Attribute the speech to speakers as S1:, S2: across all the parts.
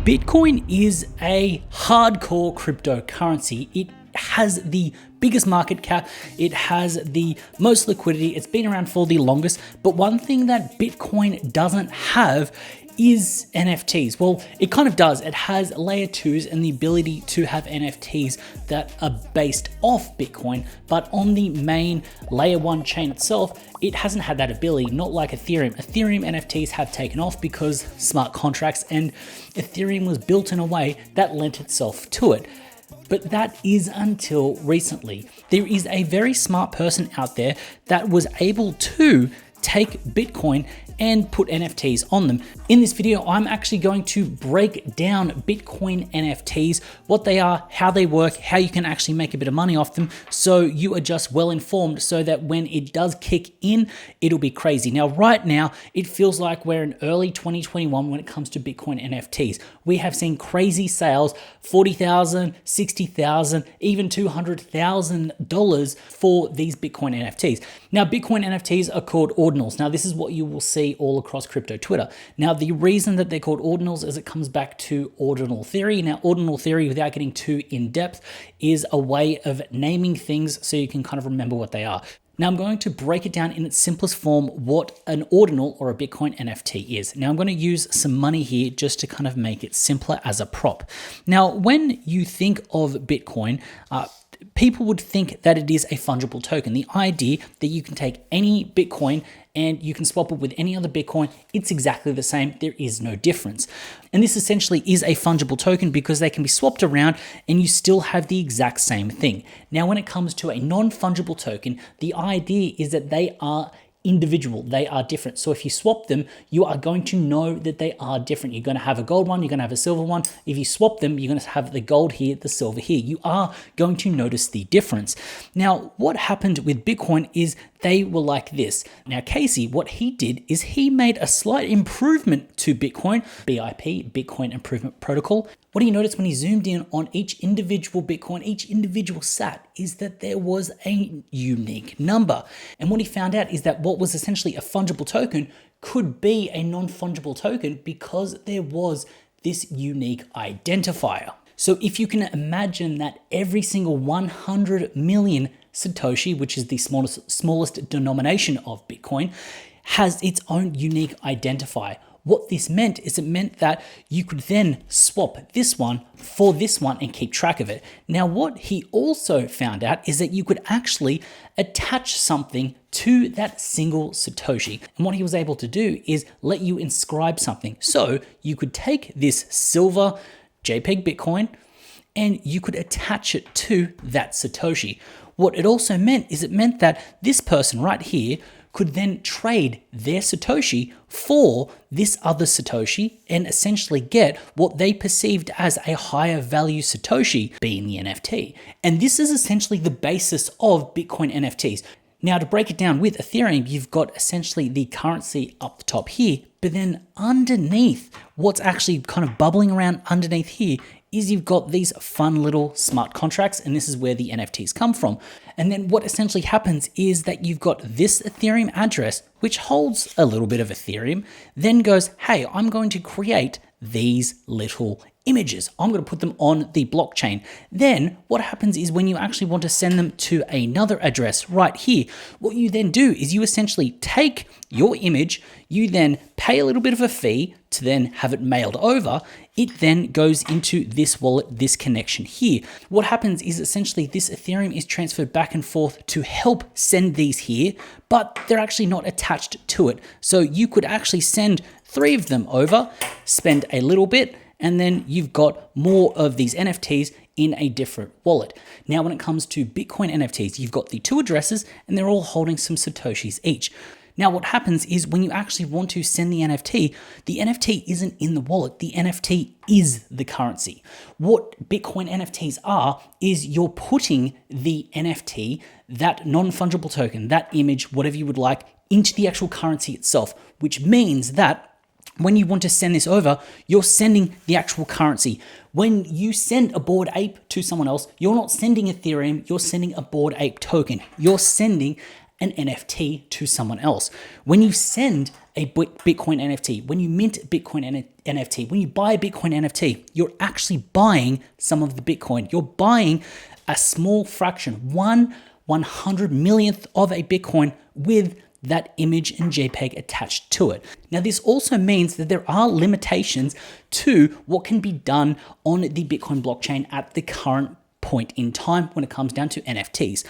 S1: Bitcoin is a hardcore cryptocurrency. It has the biggest market cap, it has the most liquidity, it's been around for the longest, but one thing that Bitcoin doesn't have is NFTs. Well, it kind of does. It has layer 2s and the ability to have NFTs that are based off Bitcoin, but on the main layer 1 chain itself, it hasn't had that ability, not like Ethereum. Ethereum NFTs have taken off because smart contracts, and Ethereum was built in a way that lent itself to it. But that is until recently. There is a very smart person out there that was able to take Bitcoin and put NFTs on them. In this video, I'm actually going to break down Bitcoin NFTs, what they are, how they work, how you can actually make a bit of money off them, so you are just well informed so that when it does kick in, it'll be crazy. Now, right now, it feels like we're in early 2021 when it comes to Bitcoin NFTs. We have seen crazy sales, $40,000, $60,000, even $200,000 for these Bitcoin NFTs. Now, Bitcoin NFTs are called Ordinals. Now, this is what you will see all across crypto Twitter. Now, the reason that they're called Ordinals is it comes back to ordinal theory. Now, ordinal theory, without getting too in-depth, is a way of naming things so you can kind of remember what they are. Now, I'm going to break it down in its simplest form what an ordinal or a Bitcoin NFT is. Now, I'm going to use some money here just to kind of make it simpler as a prop. Now, when you think of Bitcoin, people would think that it is a fungible token. The idea that you can take any Bitcoin and you can swap it with any other Bitcoin, it's exactly the same. There is no difference. And this essentially is a fungible token because they can be swapped around and you still have the exact same thing. Now, when it comes to a non-fungible token, the idea is that they are individual, they are different. So if you swap them, you are going to know that they are different. You're going to have a gold one, you're going to have a silver one. If you swap them, you're going to have the gold here, the silver here. You are going to notice the difference. Now, what happened with Bitcoin is they were like this. Now, Casey, what he did is he made a slight improvement to Bitcoin, BIP, Bitcoin Improvement Protocol. What do you notice when he zoomed in on each individual Bitcoin, each individual sat, is that there was a unique number. And what he found out is that what was essentially a fungible token could be a non-fungible token because there was this unique identifier. So if you can imagine that every single 100 million Satoshi, which is the smallest denomination of Bitcoin, has its own unique identifier. What this meant is it meant that you could then swap this one for this one and keep track of it. Now, what he also found out is that you could actually attach something to that single Satoshi. And what he was able to do is let you inscribe something. So you could take this silver JPEG Bitcoin and you could attach it to that Satoshi. What it also meant is it meant that this person right here could then trade their Satoshi for this other Satoshi and essentially get what they perceived as a higher value Satoshi, being the NFT. And this is essentially the basis of Bitcoin NFTs. Now, to break it down with Ethereum, you've got essentially the currency up the top here, but then underneath, what's actually kind of bubbling around underneath here is you've got these fun little smart contracts, and this is where the NFTs come from. And then what essentially happens is that you've got this Ethereum address, which holds a little bit of Ethereum, then goes, hey, I'm going to create these little images. I'm going to put them on the blockchain. Then what happens is when you actually want to send them to another address right here, what you then do is you essentially take your image, you then pay a little bit of a fee to then have it mailed over. It then goes into this wallet, this connection here. What happens is essentially this Ethereum is transferred back and forth to help send these here, but they're actually not attached to it. So you could actually send 3 of them over, spend a little bit, and then you've got more of these NFTs in a different wallet. Now, when it comes to Bitcoin NFTs, you've got the 2 addresses and they're all holding some Satoshis each. Now, what happens is when you actually want to send the NFT isn't in the wallet. The NFT is the currency. What Bitcoin NFTs are is you're putting the NFT, that non-fungible token, that image, whatever you would like, into the actual currency itself, which means that when you want to send this over, you're sending the actual currency. When you send a Bored Ape to someone else, you're not sending Ethereum, you're sending a Bored Ape token. You're sending an NFT to someone else. When you send a Bitcoin NFT, when you mint Bitcoin NFT, when you buy a Bitcoin NFT, you're actually buying some of the Bitcoin. You're buying a small fraction, 1/100 millionth of a Bitcoin with that image and JPEG attached to it. Now, this also means that there are limitations to what can be done on the Bitcoin blockchain at the current point in time when it comes down to NFTs.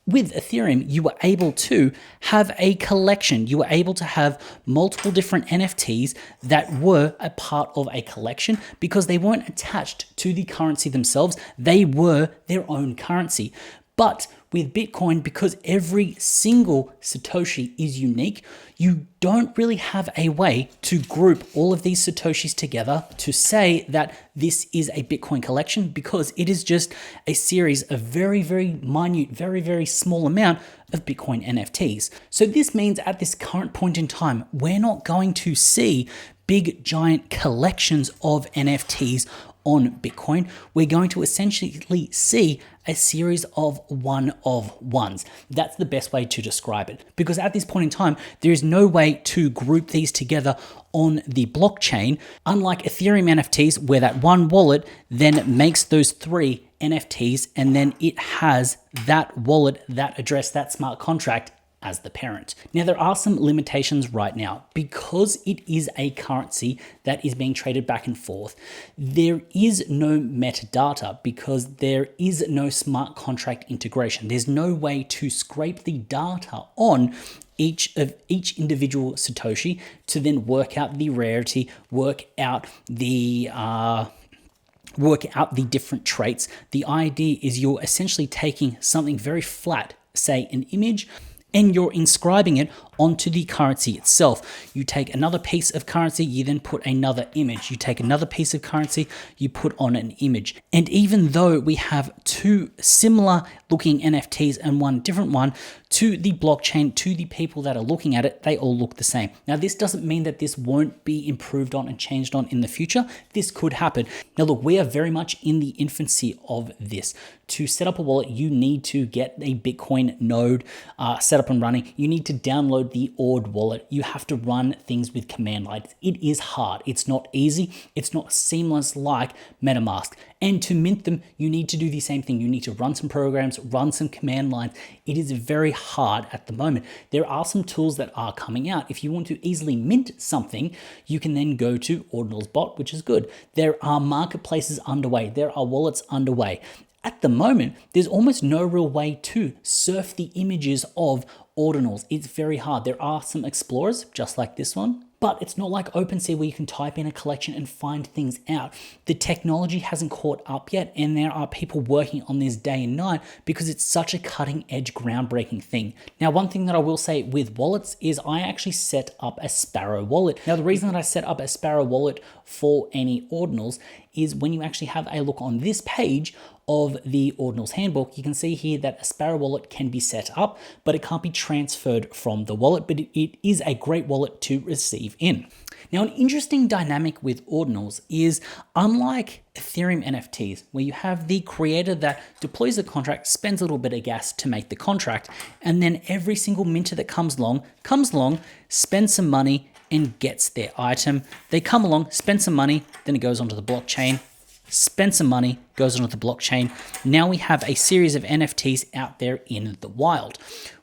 S1: With Ethereum, you were able to have a collection. You were able to have multiple different NFTs that were a part of a collection because they weren't attached to the currency themselves. They were their own currency. But with Bitcoin, because every single Satoshi is unique, you don't really have a way to group all of these Satoshis together to say that this is a Bitcoin collection, because it is just a series of very, very minute, very, very small amount of Bitcoin NFTs. So this means at this current point in time, we're not going to see big, giant collections of NFTs on Bitcoin. We're going to essentially see a series of one-of-ones. That's the best way to describe it, because at this point in time, there is no way to group these together on the blockchain, unlike Ethereum NFTs, where that one wallet then makes those 3 NFTs, and then it has that wallet, that address, that smart contract as the parent. Now, there are some limitations right now because it is a currency that is being traded back and forth. There is no metadata because there is no smart contract integration. There's no way to scrape the data on each individual Satoshi to then work out the rarity, work out the different traits. The idea is you're essentially taking something very flat, say an image, and you're inscribing it onto the currency itself. You take another piece of currency, you then put another image. You take another piece of currency, you put on an image. And even though we have 2 similar looking NFTs and one different one, to the blockchain, to the people that are looking at it, they all look the same. Now, this doesn't mean that this won't be improved on and changed on in the future. This could happen. Now, look, we are very much in the infancy of this. To set up a wallet, you need to get a Bitcoin node set up and running. You need to download the Ord wallet. You have to run things with command lines. It is hard. It's not easy. It's not seamless like MetaMask. And to mint them, you need to do the same thing. You need to run some programs, run some command lines. It is very hard at the moment. There are some tools that are coming out. If you want to easily mint something, you can then go to Ordinals bot, which is good. There are marketplaces underway. There are wallets underway. At the moment, there's almost no real way to surf the images of Ordinals. It's very hard. There are some explorers, just like this one, but it's not like OpenSea where you can type in a collection and find things out. The technology hasn't caught up yet, and there are people working on this day and night because it's such a cutting edge, groundbreaking thing. Now, one thing that I will say with wallets is I actually set up a Sparrow wallet. Now, the reason that I set up a Sparrow wallet for any Ordinals is when you actually have a look on this page of the Ordinals handbook, you can see here that a Sparrow wallet can be set up, but it can't be transferred from the wallet, but it is a great wallet to receive in. Now, an interesting dynamic with Ordinals is, unlike Ethereum NFTs, where you have the creator that deploys the contract, spends a little bit of gas to make the contract, and then every single minter that comes along, spends some money and gets their item. They come along, spend some money, then it goes onto the blockchain, spend some money, goes onto the blockchain. Now we have a series of NFTs out there in the wild.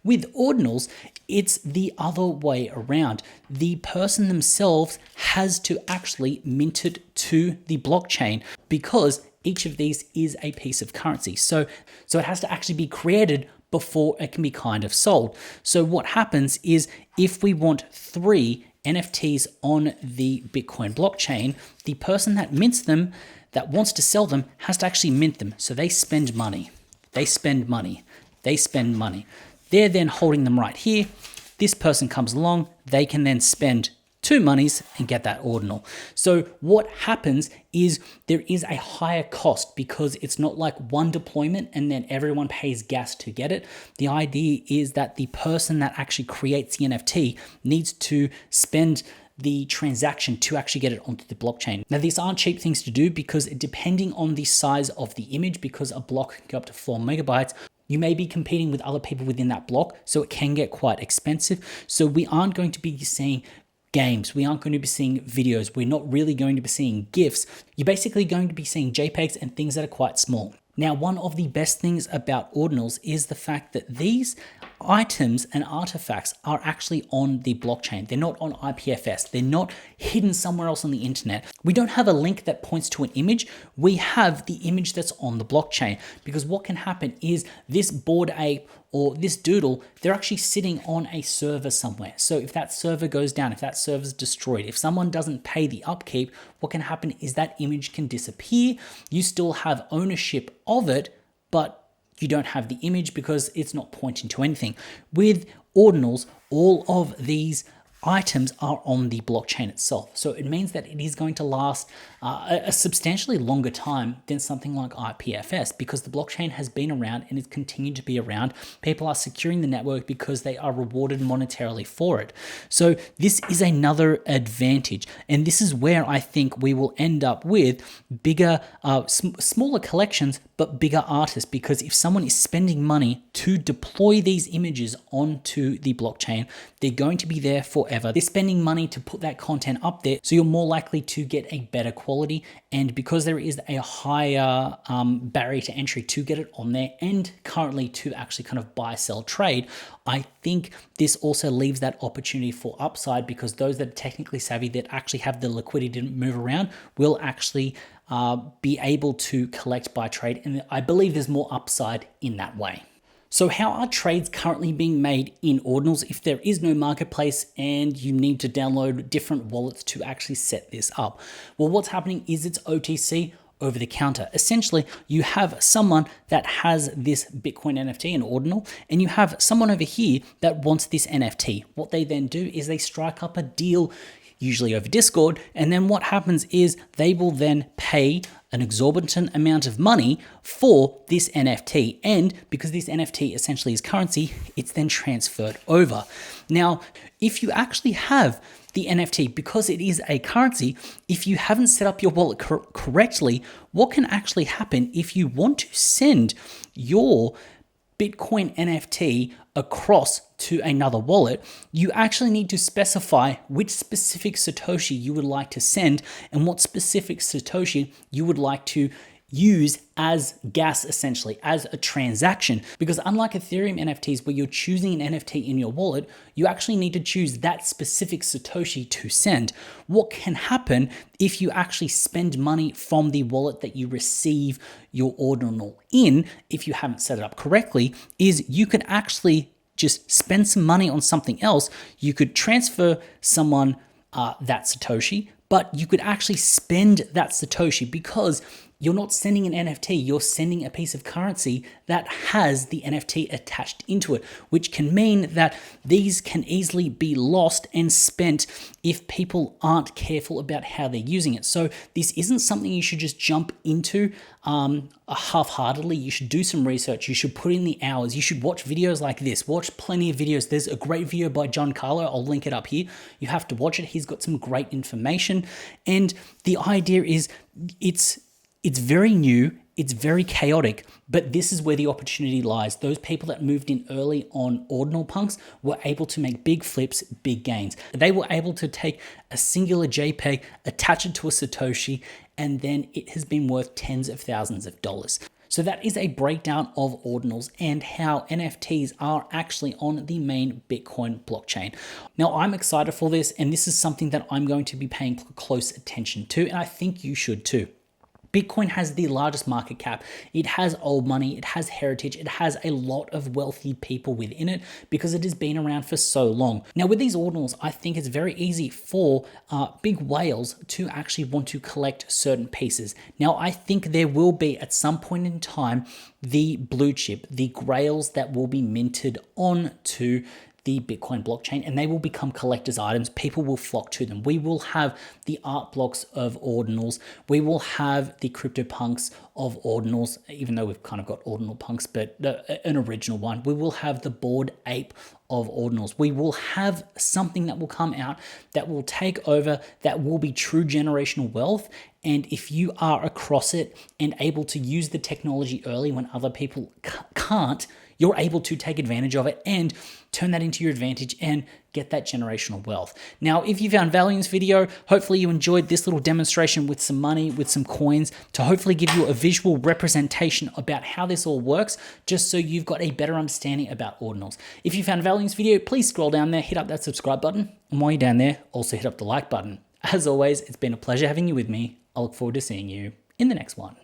S1: With Ordinals, it's the other way around. The person themselves has to actually mint it to the blockchain because each of these is a piece of currency. So it has to actually be created before it can be kind of sold. So what happens is, if we want 3 NFTs on the Bitcoin blockchain, the person that mints them, that wants to sell them, has to actually mint them. So they spend money. They spend money. They spend money. They're then holding them right here. This person comes along, they can then spend 2 monies and get that ordinal. So what happens is there is a higher cost because it's not like one deployment and then everyone pays gas to get it. The idea is that the person that actually creates the NFT needs to spend the transaction to actually get it onto the blockchain. Now, these aren't cheap things to do because depending on the size of the image, because a block can go up to 4 megabytes, you may be competing with other people within that block, so it can get quite expensive. So we aren't going to be seeing games, we aren't going to be seeing videos, we're not really going to be seeing GIFs. You're basically going to be seeing JPEGs and things that are quite small. Now, one of the best things about Ordinals is the fact that these items and artifacts are actually on the blockchain. They're not on IPFS. They're not hidden somewhere else on the internet. We don't have a link that points to an image. We have the image that's on the blockchain, because what can happen is this Bored Ape or this doodle, they're actually sitting on a server somewhere. So if that server goes down, if that server's destroyed, if someone doesn't pay the upkeep, what can happen is that image can disappear. You still have ownership of it, but you don't have the image because it's not pointing to anything. With Ordinals, all of these items are on the blockchain itself. So it means that it is going to last a substantially longer time than something like IPFS, because the blockchain has been around and it's continued to be around. People are securing the network because they are rewarded monetarily for it. So this is another advantage. And this is where I think we will end up with bigger, smaller collections, but bigger artists, because if someone is spending money to deploy these images onto the blockchain, they're going to be there forever. They're spending money to put that content up there, so you're more likely to get a better quality. And because there is a higher barrier to entry to get it on there, and currently to actually kind of buy, sell, trade, I think this also leaves that opportunity for upside, because those that are technically savvy, that actually have the liquidity to move around, will actually be able to collect, buy, trade. And I believe there's more upside in that way. So how are trades currently being made in Ordinals if there is no marketplace and you need to download different wallets to actually set this up? Well, what's happening is it's OTC, over the counter. Essentially, you have someone that has this Bitcoin NFT, an Ordinal, and you have someone over here that wants this NFT. What they then do is they strike up a deal, usually over Discord, and then what happens is they will then pay an exorbitant amount of money for this NFT. And because this NFT essentially is currency, it's then transferred over. Now, if you actually have the NFT, because it is a currency, if you haven't set up your wallet correctly, what can actually happen if you want to send your Bitcoin NFT across to another wallet, you actually need to specify which specific Satoshi you would like to send and what specific Satoshi you would like to use as gas, essentially, as a transaction. Because unlike Ethereum NFTs, where you're choosing an NFT in your wallet, you actually need to choose that specific Satoshi to send. What can happen if you actually spend money from the wallet that you receive your Ordinal in, if you haven't set it up correctly, is you could actually just spend some money on something else. You could transfer someone that Satoshi, but you could actually spend that Satoshi, because you're not sending an NFT, you're sending a piece of currency that has the NFT attached into it, which can mean that these can easily be lost and spent if people aren't careful about how they're using it. So this isn't something you should just jump into half-heartedly. You should do some research, you should put in the hours, you should watch videos like this, watch plenty of videos. There's a great video by Giancarlos, I'll link it up here. You have to watch it, he's got some great information. And the idea is it's very new, it's very chaotic, but this is where the opportunity lies. Those people that moved in early on Ordinal Punks were able to make big flips, big gains. They were able to take a singular JPEG, attach it to a Satoshi, and then it has been worth tens of thousands of dollars. So that is a breakdown of Ordinals and how NFTs are actually on the main Bitcoin blockchain. Now, I'm excited for this, and this is something that I'm going to be paying close attention to, and I think you should too. Bitcoin has the largest market cap. It has old money, it has heritage, it has a lot of wealthy people within it because it has been around for so long. Now with these Ordinals, I think it's very easy for big whales to actually want to collect certain pieces. Now I think there will be at some point in time the blue chip, the grails that will be minted onto the Bitcoin blockchain, and they will become collector's items. People will flock to them. We will have the art blocks of Ordinals. We will have the CryptoPunks of Ordinals, even though we've kind of got Ordinal Punks, but an original one. We will have the Bored Ape of Ordinals. We will have something that will come out that will take over, that will be true generational wealth. And if you are across it and able to use the technology early when other people can't, you're able to take advantage of it and turn that into your advantage and get that generational wealth. Now, if you found value in this video, hopefully you enjoyed this little demonstration with some money, with some coins, to hopefully give you a visual representation about how this all works, just so you've got a better understanding about Ordinals. If you found value in this video, please scroll down there, hit up that subscribe button, and while you're down there, also hit up the like button. As always, it's been a pleasure having you with me. I look forward to seeing you in the next one.